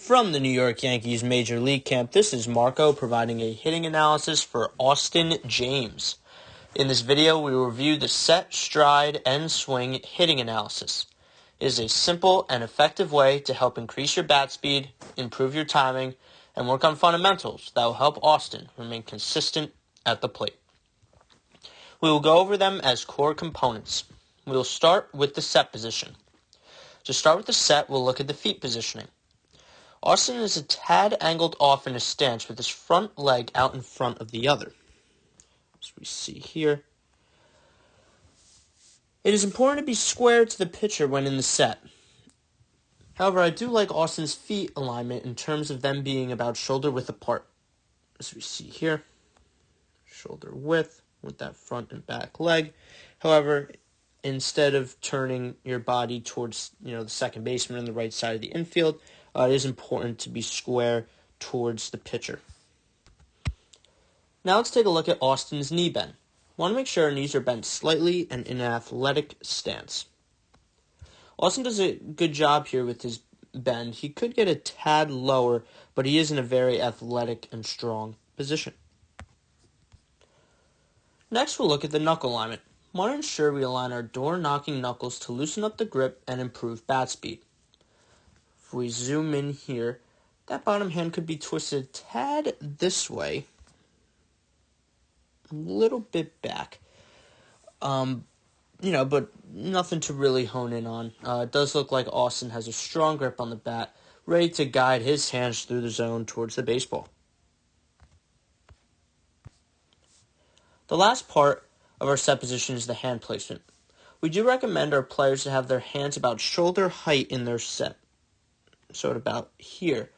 From the New York Yankees Major League Camp, this is Marco providing a hitting analysis for Austin James. In this video, we will review the set, stride, and swing hitting analysis. It is a simple and effective way to help increase your bat speed, improve your timing, and work on fundamentals that will help Austin remain consistent at the plate. We will go over them as core components. We will start with the set position. To start with the set, we'll look at the feet positioning. Austin is a tad angled off in his stance with his front leg out in front of the other, as we see here. It is important to be square to the pitcher when in the set. However, I do like Austin's feet alignment in terms of them being about shoulder width apart, as we see here. Shoulder width with that front and back leg. However, instead of turning your body towards the second baseman on the right side of the infield, it is important to be square towards the pitcher. Now let's take a look at Austin's knee bend. Want to make sure our knees are bent slightly and in an athletic stance. Austin does a good job here with his bend. He could get a tad lower, but he is in a very athletic and strong position. Next, we'll look at the knuckle alignment. Want to ensure we align our door-knocking knuckles to loosen up the grip and improve bat speed. If we zoom in here, that bottom hand could be twisted a tad this way, a little bit back, but nothing to really hone in on. It does look like Austin has a strong grip on the bat, ready to guide his hands through the zone towards the baseball. The last part of our set position is the hand placement. We do recommend our players to have their hands about shoulder height in their set, so at about here.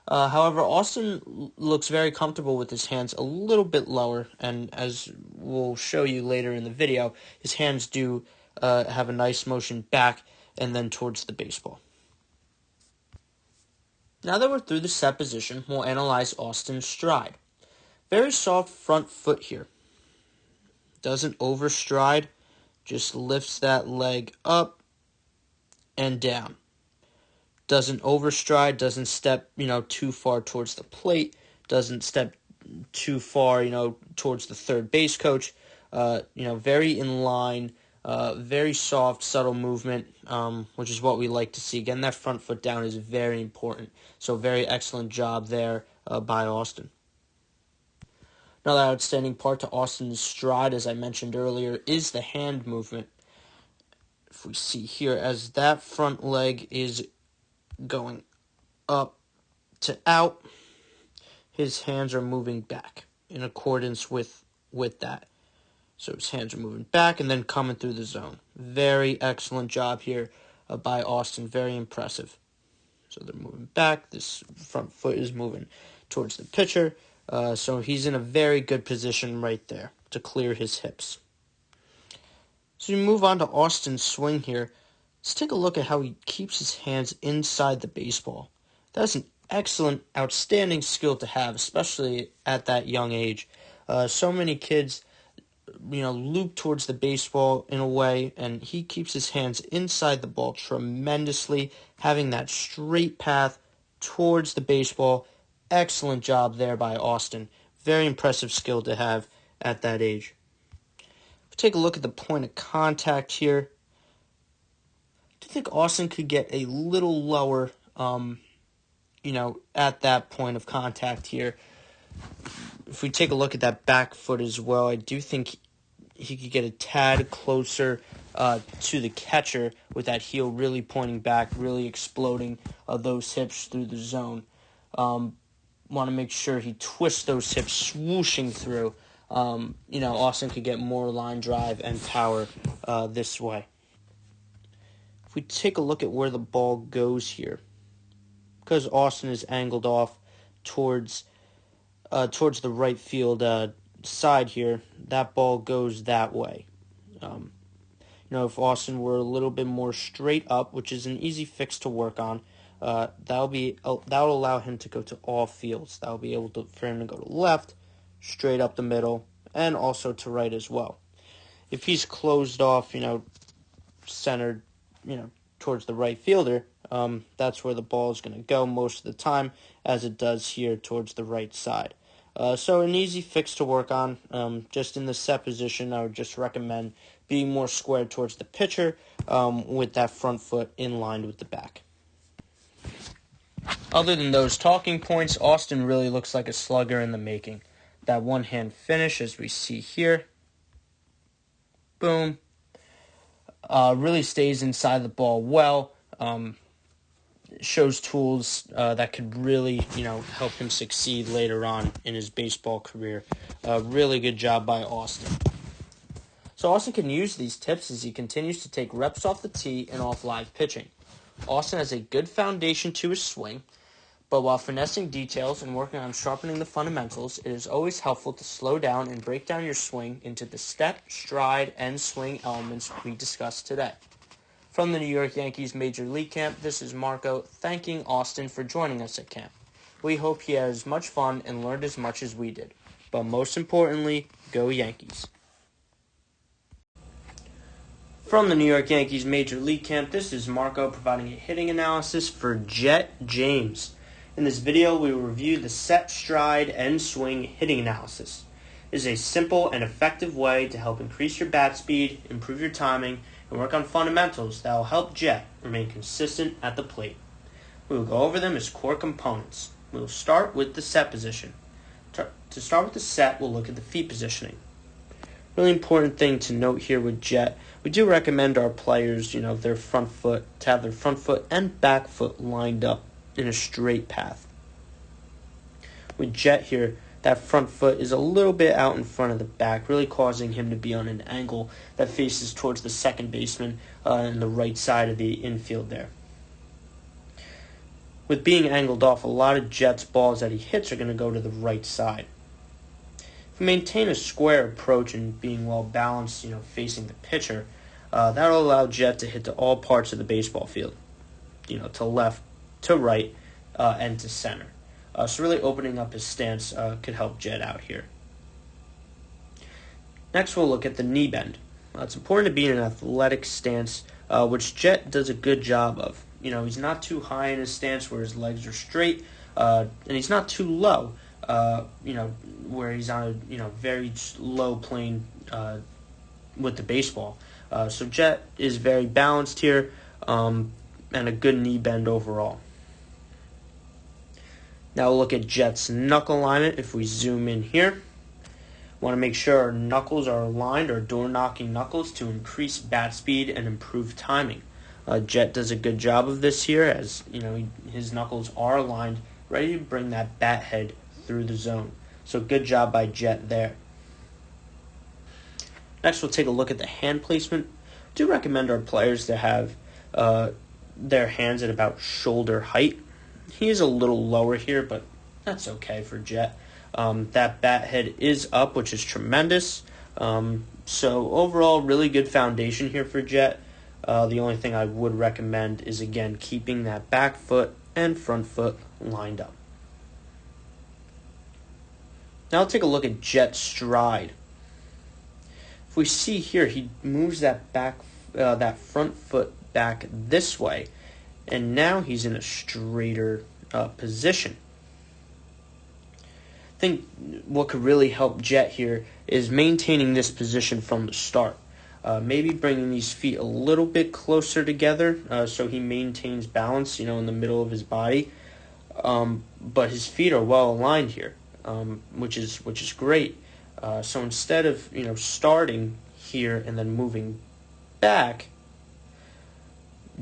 However, Austin looks very comfortable with his hands a little bit lower, and as we'll show you later in the video, his hands do have a nice motion back and then towards the baseball. Now that we're through the set position, we'll analyze Austin's stride. Very soft front foot here. Doesn't overstride, just lifts that leg up and down. Doesn't overstride, doesn't step, too far towards the plate, doesn't step too far, towards the third base coach. Very in line, very soft, subtle movement, which is what we like to see. Getting that front foot down is very important. So very excellent job there by Austin. Another outstanding part to Austin's stride, as I mentioned earlier, is the hand movement. If we see here, as that front leg is going up to out, his hands are moving back in accordance with that. So his hands are moving back and then coming through the zone. Very excellent job here by Austin. Very impressive. So they're moving back. This front foot is moving towards the pitcher. So he's in a very good position right there to clear his hips. So we move on to Austin's swing here. Let's take a look at how he keeps his hands inside the baseball. That's an excellent, outstanding skill to have, especially at that young age. So many kids, loop towards the baseball in a way, and he keeps his hands inside the ball tremendously, having that straight path towards the baseball. Excellent job there by Austin. Very impressive skill to have at that age. If we take a look at the point of contact here, I think Austin could get a little lower, at that point of contact here. If we take a look at that back foot as well, I do think he could get a tad closer to the catcher with that heel really pointing back, really exploding those hips through the zone. Want to make sure he twists those hips swooshing through. Austin could get more line drive and power this way. If we take a look at where the ball goes here, because Austin is angled off towards the right field side here, that ball goes that way. If Austin were a little bit more straight up, which is an easy fix to work on, that'll allow him to go to all fields. That'll be able for him to go to left, straight up the middle, and also to right as well. If he's closed off, centered, towards the right fielder, That's where the ball is going to go most of the time, as it does here towards the right side. So an easy fix to work on. Just in the set position, I would just recommend being more square towards the pitcher with that front foot in line with the back. Other than those talking points, Austin really looks like a slugger in the making. That one-hand finish, as we see here. Boom. Really stays inside the ball well. Shows tools that could really, help him succeed later on in his baseball career. Really good job by Austin. So Austin can use these tips as he continues to take reps off the tee and off live pitching. Austin has a good foundation to his swing, but while finessing details and working on sharpening the fundamentals, it is always helpful to slow down and break down your swing into the step, stride, and swing elements we discussed today. From the New York Yankees Major League Camp, this is Marco thanking Austin for joining us at camp. We hope he had as much fun and learned as much as we did. But most importantly, go Yankees. From the New York Yankees Major League Camp, this is Marco providing a hitting analysis for Jett James. In this video, we will review the set, stride, and swing hitting analysis. It is a simple and effective way to help increase your bat speed, improve your timing, and work on fundamentals that will help Jett remain consistent at the plate. We will go over them as core components. We will start with the set position. To start with the set, we'll look at the feet positioning. Really important thing to note here with Jett, we do recommend our players, to have their front foot and back foot lined up in a straight path. With Jett here, that front foot is a little bit out in front of the back, really causing him to be on an angle that faces towards the second baseman and the right side of the infield there. With being angled off, a lot of Jett's balls that he hits are going to go to the right side. If we maintain a square approach and being well balanced, facing the pitcher, that will allow Jett to hit to all parts of the baseball field, to left, to right, and to center. So really opening up his stance could help Jett out here. Next, we'll look at the knee bend. It's important to be in an athletic stance, which Jett does a good job of. He's not too high in his stance where his legs are straight, and he's not too low, where he's on a very low plane with the baseball. So Jett is very balanced here, and a good knee bend overall. Now we'll look at Jett's knuckle alignment. If we zoom in here, want to make sure our knuckles are aligned, our door-knocking knuckles, to increase bat speed and improve timing. Jett does a good job of this here, as his knuckles are aligned, ready to bring that bat head through the zone. So good job by Jett there. Next, we'll take a look at the hand placement. I do recommend our players to have their hands at about shoulder height. He is a little lower here, but that's okay for Jett. That bat head is up, which is tremendous. So overall, really good foundation here for Jett. The only thing I would recommend is, again, keeping that back foot and front foot lined up. Now let's take a look at Jett's stride. If we see here, he moves that front foot back this way, and now he's in a straighter position. I think what could really help Jett here is maintaining this position from the start. Maybe bringing these feet a little bit closer together so he maintains balance, in the middle of his body. But his feet are well aligned here, which is great. So instead of starting here and then moving back,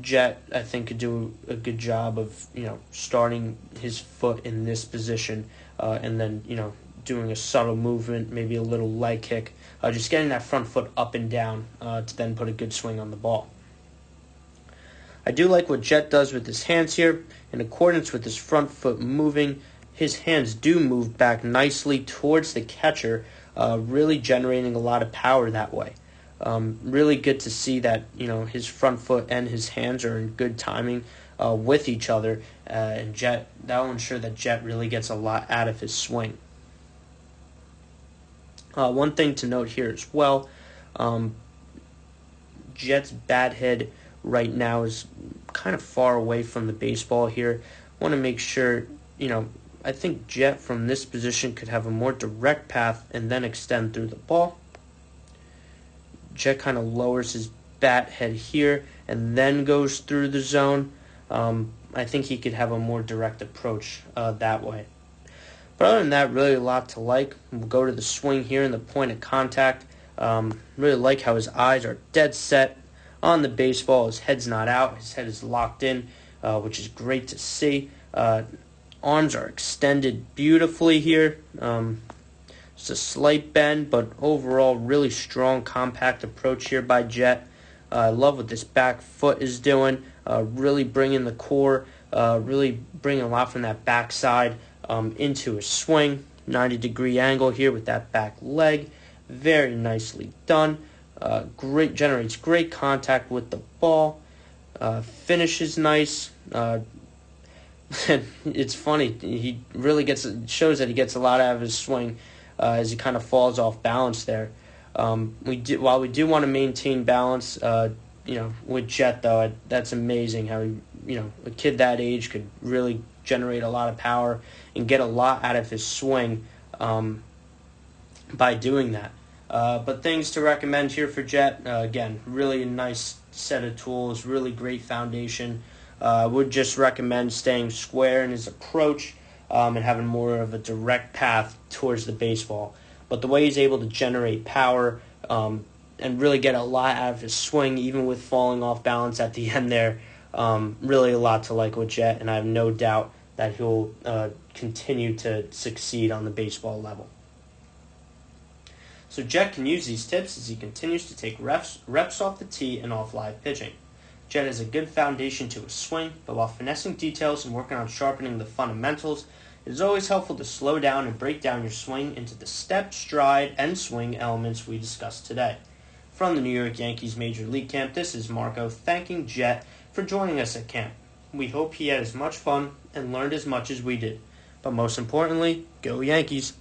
Jett, I think, could do a good job of starting his foot in this position and then doing a subtle movement, maybe a little leg kick, just getting that front foot up and down to then put a good swing on the ball. I do like what Jett does with his hands here. In accordance with his front foot moving, his hands do move back nicely towards the catcher, really generating a lot of power that way. Really good to see that his front foot and his hands are in good timing with each other, and Jett, that will ensure that Jett really gets a lot out of his swing. One thing to note here as well, Jett's bat head right now is kind of far away from the baseball here. Want to make sure, I think Jett from this position could have a more direct path and then extend through the ball. Jett kind of lowers his bat head here and then goes through the zone. I think he could have a more direct approach that way. But other than that, really a lot to like. We'll go to the swing here and the point of contact. Really like how his eyes are dead set on the baseball. His head's not out. His head is locked in, which is great to see. Arms are extended beautifully here. Just a slight bend, but overall really strong, compact approach here by Jett. I love what this back foot is doing. Really bringing the core, really bringing a lot from that backside into his swing. 90-degree angle here with that back leg. Very nicely done. Generates great contact with the ball. Finish is nice. It's funny. He really shows that he gets a lot out of his swing as he kind of falls off balance there. While we do want to maintain balance, with Jett though, that's amazing how a kid that age could really generate a lot of power and get a lot out of his swing by doing that. But things to recommend here for Jett, again, really a nice set of tools, really great foundation. I would just recommend staying square in his approach and having more of a direct path towards the baseball. But the way he's able to generate power and really get a lot out of his swing, even with falling off balance at the end there, really a lot to like with Jett, and I have no doubt that he'll continue to succeed on the baseball level. So Jett can use these tips as he continues to take reps off the tee and off live pitching. Jett has a good foundation to his swing, but while finessing details and working on sharpening the fundamentals, it is always helpful to slow down and break down your swing into the step, stride, and swing elements we discussed today. From the New York Yankees Major League Camp, this is Marco thanking Jett for joining us at camp. We hope he had as much fun and learned as much as we did. But most importantly, go Yankees!